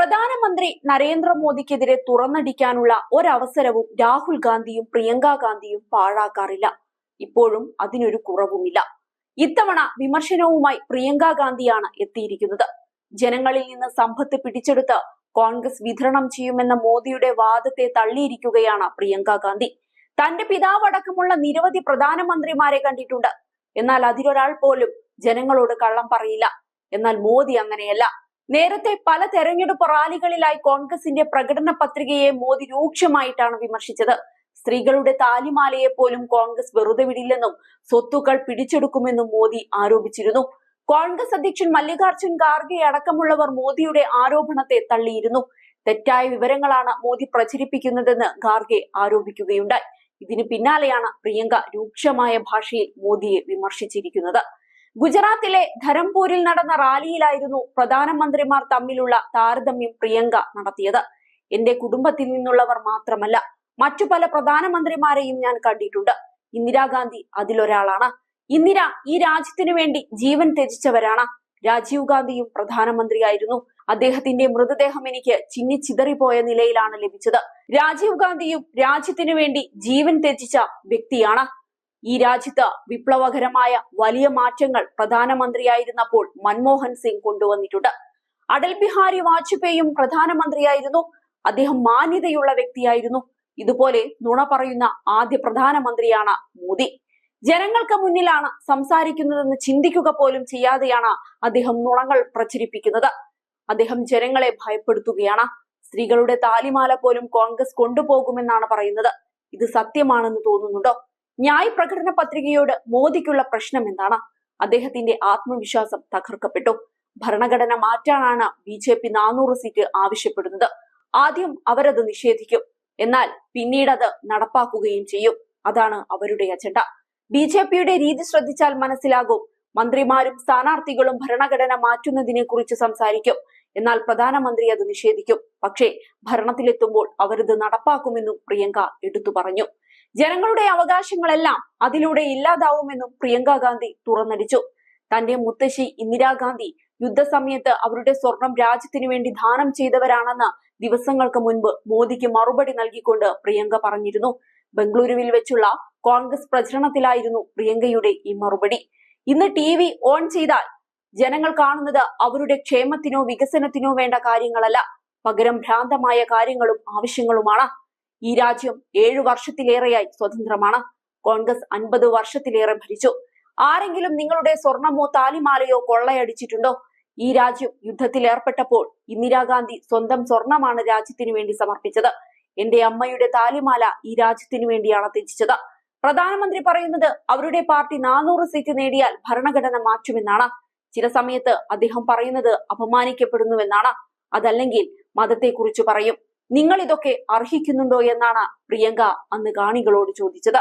പ്രധാനമന്ത്രി നരേന്ദ്രമോദിക്കെതിരെ തുറന്നടിക്കാനുള്ള ഒരവസരവും രാഹുൽ ഗാന്ധിയും പ്രിയങ്ക ഗാന്ധിയും പാഴാക്കാറില്ല. ഇപ്പോഴും അതിനൊരു കുറവുമില്ല. ഇത്തവണ വിമർശനവുമായി പ്രിയങ്ക ഗാന്ധിയാണ് എത്തിയിരിക്കുന്നത്. ജനങ്ങളിൽ നിന്ന് സമ്പത്ത് പിടിച്ചെടുത്ത് കോൺഗ്രസ് വിതരണം ചെയ്യുമെന്ന മോദിയുടെ വാദത്തെ തള്ളിയിരിക്കുകയാണ് പ്രിയങ്ക ഗാന്ധി. തന്റെ പിതാവടക്കമുള്ള നിരവധി പ്രധാനമന്ത്രിമാരെ കണ്ടിട്ടുണ്ട്. എന്നാൽ അതിലൊരാൾ പോലും ജനങ്ങളോട് കള്ളം പറയില്ല. എന്നാൽ മോദി അങ്ങനെയല്ല. നേരത്തെ പല തെരഞ്ഞെടുപ്പ് റാലികളിലായി കോൺഗ്രസിന്റെ പ്രകടന പത്രികയെ മോദി രൂക്ഷമായിട്ടാണ് വിമർശിച്ചത്. സ്ത്രീകളുടെ താലിമാലയെ പോലും കോൺഗ്രസ് വെറുതെ വിടില്ലെന്നും സ്വത്തുക്കൾ പിടിച്ചെടുക്കുമെന്നും മോദി ആരോപിച്ചിരുന്നു. കോൺഗ്രസ് അധ്യക്ഷൻ മല്ലികാർജുൻ ഖാർഗെ അടക്കമുള്ളവർ മോദിയുടെ ആരോപണത്തെ തള്ളിയിരുന്നു. തെറ്റായ വിവരങ്ങളാണ് മോദി പ്രചരിപ്പിക്കുന്നതെന്ന് ഖാർഗെ ആരോപിക്കുകയുണ്ടായി. ഇതിന് പിന്നാലെയാണ് പ്രിയങ്ക രൂക്ഷമായ ഭാഷയിൽ മോദിയെ വിമർശിച്ചിരിക്കുന്നത്. ഗുജറാത്തിലെ ധരംപൂരിൽ നടന്ന റാലിയിലായിരുന്നു പ്രധാനമന്ത്രിമാർ തമ്മിലുള്ള താരതമ്യം പ്രിയങ്ക നടത്തിയത്. എന്റെ കുടുംബത്തിൽ നിന്നുള്ളവർ മാത്രമല്ല, മറ്റു പല പ്രധാനമന്ത്രിമാരെയും ഞാൻ കണ്ടിട്ടുണ്ട്. ഇന്ദിരാഗാന്ധി അതിലൊരാളാണ്. ഇന്ദിര ഈ രാജ്യത്തിനു വേണ്ടി ജീവൻ ത്യജിച്ചവരാണ്. രാജീവ് ഗാന്ധിയും പ്രധാനമന്ത്രിയായിരുന്നു. അദ്ദേഹത്തിന്റെ മൃതദേഹം എനിക്ക് ചിന്നിച്ചിതറിപ്പോയ നിലയിലാണ് ലഭിച്ചത്. രാജീവ് ഗാന്ധിയും രാജ്യത്തിനു വേണ്ടി ജീവൻ ത്യജിച്ച വ്യക്തിയാണ്. ഈ രാജ്യത്ത് വിപ്ലവകരമായ വലിയ മാറ്റങ്ങൾ പ്രധാനമന്ത്രിയായിരുന്നപ്പോൾ മൻമോഹൻ സിംഗ് കൊണ്ടുവന്നിട്ടുണ്ട്. അടൽ ബിഹാരി വാജ്പേയിയും പ്രധാനമന്ത്രിയായിരുന്നു. അദ്ദേഹം മാന്യതയുള്ള വ്യക്തിയായിരുന്നു. ഇതുപോലെ നുണ പറയുന്ന ആദ്യ പ്രധാനമന്ത്രിയാണ് മോദി. ജനങ്ങൾക്ക് മുന്നിലാണ് സംസാരിക്കുന്നതെന്ന് ചിന്തിക്കുക പോലും ചെയ്യാതെയാണ് അദ്ദേഹം നുണകൾ പ്രചരിപ്പിക്കുന്നത്. അദ്ദേഹം ജനങ്ങളെ ഭയപ്പെടുത്തുകയാണ്. സ്ത്രീകളുടെ താലിമാല പോലും കോൺഗ്രസ് കൊണ്ടുപോകുമെന്നാണ് പറയുന്നത്. ഇത് സത്യമാണെന്ന് തോന്നുന്നുണ്ടോ? ന്യായ് പ്രകടന പത്രികയോട് മോദിക്കുള്ള പ്രശ്നം എന്താണ്? അദ്ദേഹത്തിന്റെ ആത്മവിശ്വാസം തകർക്കപ്പെട്ടു. ഭരണഘടന മാറ്റാനാണ് BJP 400 സീറ്റ് ആവശ്യപ്പെടുന്നത്. ആദ്യം അവരത് നിഷേധിക്കും, എന്നാൽ പിന്നീട് അത് നടപ്പാക്കുകയും ചെയ്യും. അതാണ് അവരുടെ അജണ്ട. BJPയുടെ രീതി ശ്രദ്ധിച്ചാൽ മനസ്സിലാകും. മന്ത്രിമാരും സ്ഥാനാർത്ഥികളും ഭരണഘടന മാറ്റുന്നതിനെ കുറിച്ച് സംസാരിക്കും, എന്നാൽ പ്രധാനമന്ത്രി അത് നിഷേധിക്കും. പക്ഷേ ഭരണത്തിലെത്തുമ്പോൾ അവരത് നടപ്പാക്കുമെന്നും പ്രിയങ്ക എടുത്തു പറഞ്ഞു. ജനങ്ങളുടെ അവകാശങ്ങളെല്ലാം അതിലൂടെ ഇല്ലാതാവുമെന്നും പ്രിയങ്ക ഗാന്ധി തുറന്നടിച്ചു. തന്റെ മുത്തശ്ശി ഇന്ദിരാഗാന്ധി യുദ്ധസമയത്ത് അവരുടെ സ്വർണം രാജ്യത്തിനു വേണ്ടി ദാനം ചെയ്തവരാണെന്ന് ദിവസങ്ങൾക്ക് മുൻപ് മോദിക്ക് മറുപടി നൽകിക്കൊണ്ട് പ്രിയങ്ക പറഞ്ഞിരുന്നു. ബംഗളൂരുവിൽ വെച്ചുള്ള കോൺഗ്രസ് പ്രചരണത്തിലായിരുന്നു പ്രിയങ്കയുടെ ഈ മറുപടി. ഇന്ന് TV ഓൺ ചെയ്താൽ ജനങ്ങൾ കാണുന്നത് അവരുടെ ക്ഷേമത്തിനോ വികസനത്തിനോ വേണ്ട കാര്യങ്ങളല്ല, പകരം ഭ്രാന്തമായ കാര്യങ്ങളും ആവശ്യങ്ങളുമാണ്. ഈ രാജ്യം 7 വർഷത്തിലേറെയായി സ്വതന്ത്രമാണ്. കോൺഗ്രസ് 50 വർഷത്തിലേറെ ഭരിച്ചു. ആരെങ്കിലും നിങ്ങളുടെ സ്വർണമോ താലിമാലയോ കൊള്ളയടിച്ചിട്ടുണ്ടോ? ഈ രാജ്യം യുദ്ധത്തിൽ ഏർപ്പെട്ടപ്പോൾ ഇന്ദിരാഗാന്ധി സ്വന്തം സ്വർണമാണ് രാജ്യത്തിനു വേണ്ടി സമർപ്പിച്ചത്. എന്റെ അമ്മയുടെ താലിമാല ഈ രാജ്യത്തിനു വേണ്ടിയാണ് ത്യജിച്ചത്. പ്രധാനമന്ത്രി പറയുന്നത് അവരുടെ പാർട്ടി 400 സീറ്റ് നേടിയാൽ ഭരണഘടന മാറ്റുമെന്നാണ്. ചില സമയത്ത് അദ്ദേഹം പറയുന്നത് അപമാനിക്കപ്പെടുന്നുവെന്നാണ്. അതല്ലെങ്കിൽ മതത്തെക്കുറിച്ച് പറയും. നിങ്ങൾ ഇതൊക്കെ അർഹിക്കുന്നുണ്ടോ എന്നാണ് പ്രിയങ്ക അന്ന് കാണികളോട് ചോദിച്ചത്.